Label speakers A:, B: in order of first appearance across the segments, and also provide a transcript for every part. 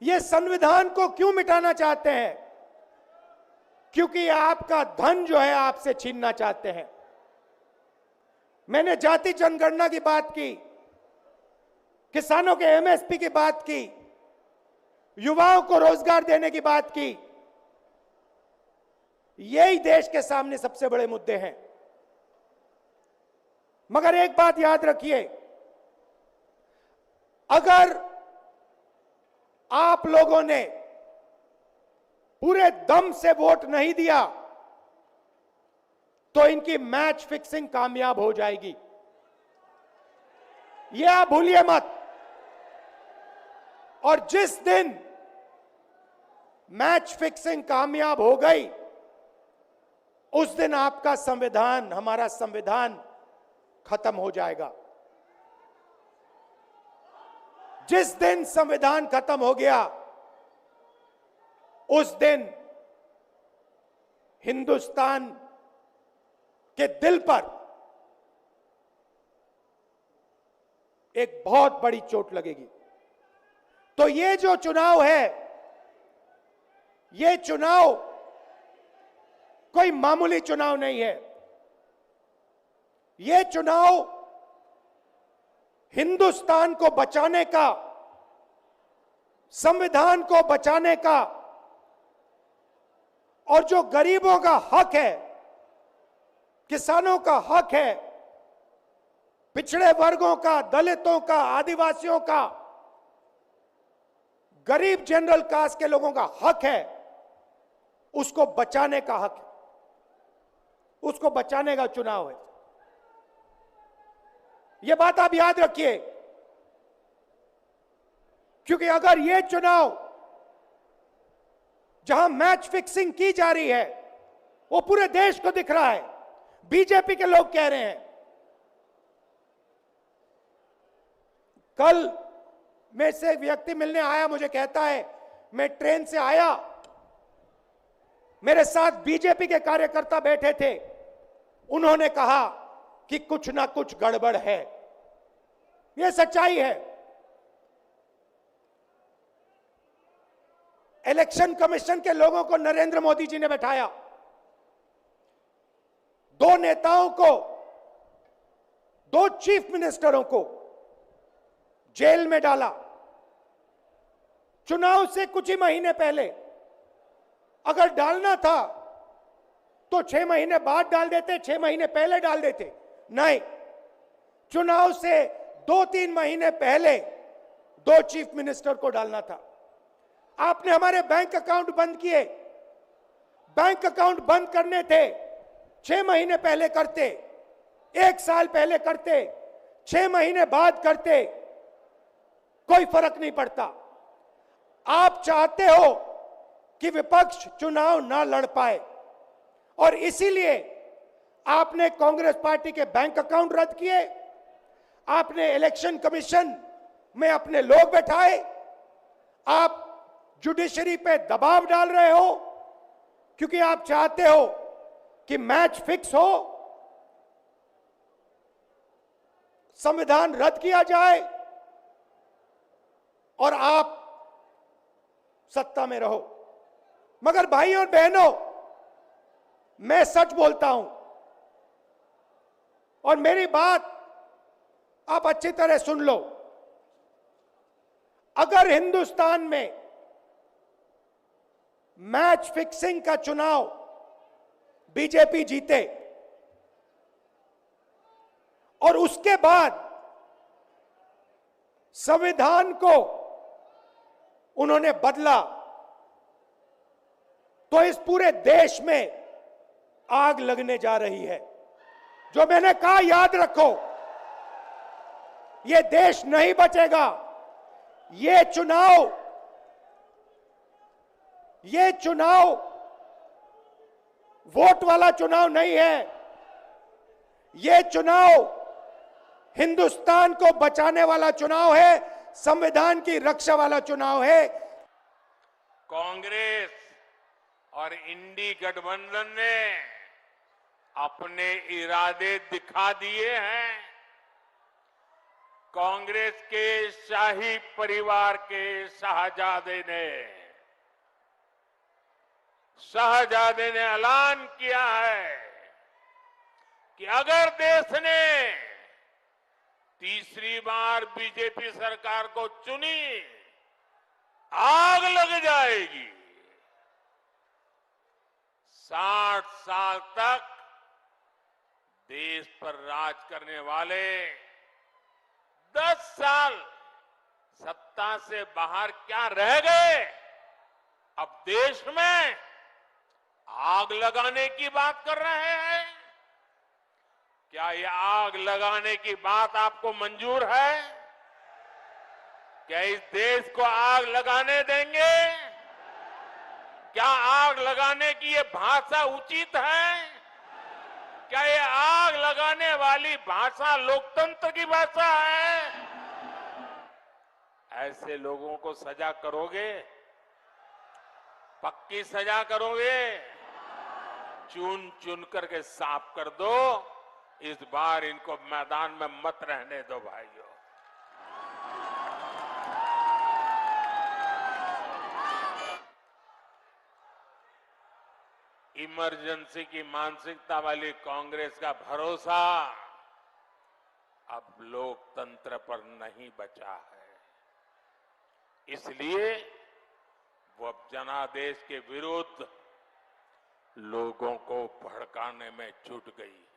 A: ये संविधान को क्यों मिटाना चाहते हैं? क्योंकि आपका धन जो है आपसे छीनना चाहते हैं। मैंने जाति जनगणना की बात की, किसानों के एमएसपी की बात की, युवाओं को रोजगार देने की बात की। यही देश के सामने सबसे बड़े मुद्दे हैं। मगर एक बात याद रखिए, अगर आप लोगों ने पूरे दम से वोट नहीं दिया तो इनकी मैच फिक्सिंग कामयाब हो जाएगी। यह आप भूलिए मत। और जिस दिन मैच फिक्सिंग कामयाब हो गई, उस दिन आपका संविधान, हमारा संविधान खत्म हो जाएगा। जिस दिन संविधान खत्म हो गया, उस दिन हिंदुस्तान के दिल पर एक बहुत बड़ी चोट लगेगी। तो ये जो चुनाव है, ये चुनाव कोई मामूली चुनाव नहीं है। ये चुनाव हिंदुस्तान को बचाने का, संविधान को बचाने का, और जो गरीबों का हक है, किसानों का हक है, पिछड़े वर्गों का, दलितों का, आदिवासियों का, गरीब जनरल कास्ट के लोगों का हक है, उसको बचाने का हक है। उसको बचाने का चुनाव है। यह बात आप याद रखिए, क्योंकि अगर यह चुनाव जहां मैच फिक्सिंग की जा रही है, वो पूरे देश को दिख रहा है। बीजेपी के लोग कह रहे हैं, कल में से एक व्यक्ति मिलने आया, मुझे कहता है मैं ट्रेन से आया, मेरे साथ बीजेपी के कार्यकर्ता बैठे थे, उन्होंने कहा कि कुछ ना कुछ गड़बड़ है। यह सच्चाई है। इलेक्शन कमीशन के लोगों को नरेंद्र मोदी जी ने बैठाया, दो नेताओं को, दो चीफ मिनिस्टरों को जेल में डाला। चुनाव से कुछ ही महीने पहले अगर डालना था तो 6 महीने बाद डाल देते, 6 महीने पहले डाल देते। नहीं, चुनाव से 2-3 महीने पहले 2 चीफ मिनिस्टर को डालना था। आपने हमारे बैंक अकाउंट बंद किए। बैंक अकाउंट बंद करने थे, 6 महीने पहले करते, 1 साल पहले करते, 6 महीने बाद करते, कोई फर्क नहीं पड़ता। आप चाहते हो कि विपक्ष चुनाव ना लड़ पाए, और इसीलिए आपने कांग्रेस पार्टी के बैंक अकाउंट रद्द किए, आपने इलेक्शन कमीशन में अपने लोग बैठाए, आप जुडिशरी पे दबाव डाल रहे हो, क्योंकि आप चाहते हो कि मैच फिक्स हो, संविधान रद्द किया जाए और आप सत्ता में रहो। मगर भाइयों और बहनों, मैं सच बोलता हूं, और मेरी बात आप अच्छी तरह सुन लो। अगर हिंदुस्तान में मैच फिक्सिंग का चुनाव बीजेपी जीते और उसके बाद संविधान को उन्होंने बदला, तो इस पूरे देश में आग लगने जा रही है। जो मैंने कहा याद रखो, यह देश नहीं बचेगा। यह चुनाव वोट वाला चुनाव नहीं है। यह चुनाव हिंदुस्तान को बचाने वाला चुनाव है, संविधान की रक्षा वाला चुनाव है।
B: कांग्रेस और इंडी गठबंधन ने अपने इरादे दिखा दिए हैं। कांग्रेस के शाही परिवार के शहजादे ने ऐलान किया है कि अगर देश ने तीसरी बार बीजेपी सरकार को चुनी, आग लग जाएगी। 60 साल तक देश पर राज करने वाले 10 साल सत्ता से बाहर क्या रह गए? अब देश में आग लगाने की बात कर रहे हैं। क्या ये आग लगाने की बात आपको मंजूर है? क्या इस देश को आग लगाने देंगे? क्या आग लगाने की ये भाषा उचित है? क्या ये आग लगाने वाली भाषा लोकतंत्र की भाषा है? ऐसे लोगों को सजा करोगे? पक्की सजा करोगे? चुन चुन करके साफ कर दो। इस बार इनको मैदान में मत रहने दो भाइयों। इमरजेंसी की मानसिकता वाली कांग्रेस का भरोसा अब लोकतंत्र पर नहीं बचा है। इसलिए वो अब जनादेश के विरुद्ध लोगों को भड़काने में जुट गई है।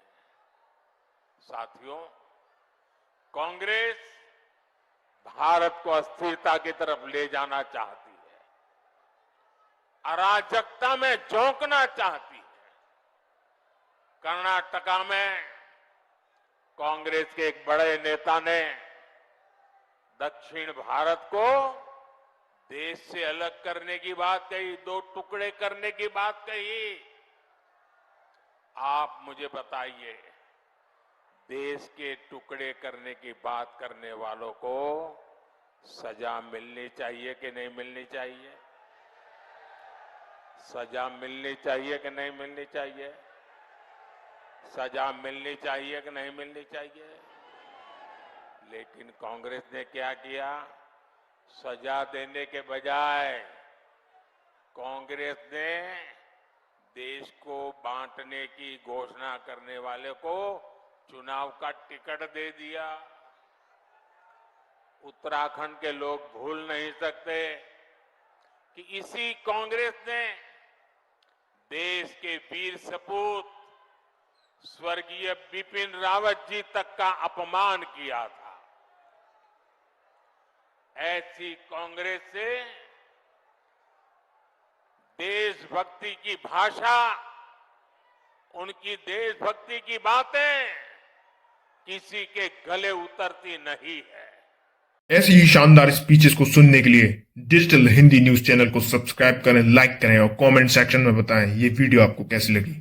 B: साथियों, कांग्रेस भारत को अस्थिरता की तरफ ले जाना चाहती है, अराजकता में झोंकना चाहती है। कर्नाटका में कांग्रेस के एक बड़े नेता ने दक्षिण भारत को देश से अलग करने की बात कही, 2 टुकड़े करने की बात कही। आप मुझे बताइए, देश के टुकड़े करने की बात करने वालों को सजा मिलनी चाहिए कि नहीं मिलनी चाहिए? सजा मिलनी चाहिए कि नहीं मिलनी चाहिए? सजा मिलनी चाहिए कि नहीं मिलनी चाहिए? लेकिन कांग्रेस ने क्या किया? सजा देने के बजाय कांग्रेस ने देश को बांटने की घोषणा करने वाले को चुनाव का टिकट दे दिया। उत्तराखंड के लोग भूल नहीं सकते कि इसी कांग्रेस ने देश के वीर सपूत स्वर्गीय बिपिन रावत जी तक का अपमान किया था। ऐसी कांग्रेस से देशभक्ति की भाषा, उनकी देशभक्ति की बातें किसी के गले उतरती नहीं है।
C: ऐसी ही शानदार स्पीचेस को सुनने के लिए डिजिटल हिंदी न्यूज चैनल को सब्सक्राइब करें, लाइक करें और कमेंट सेक्शन में बताएं ये वीडियो आपको कैसी लगी।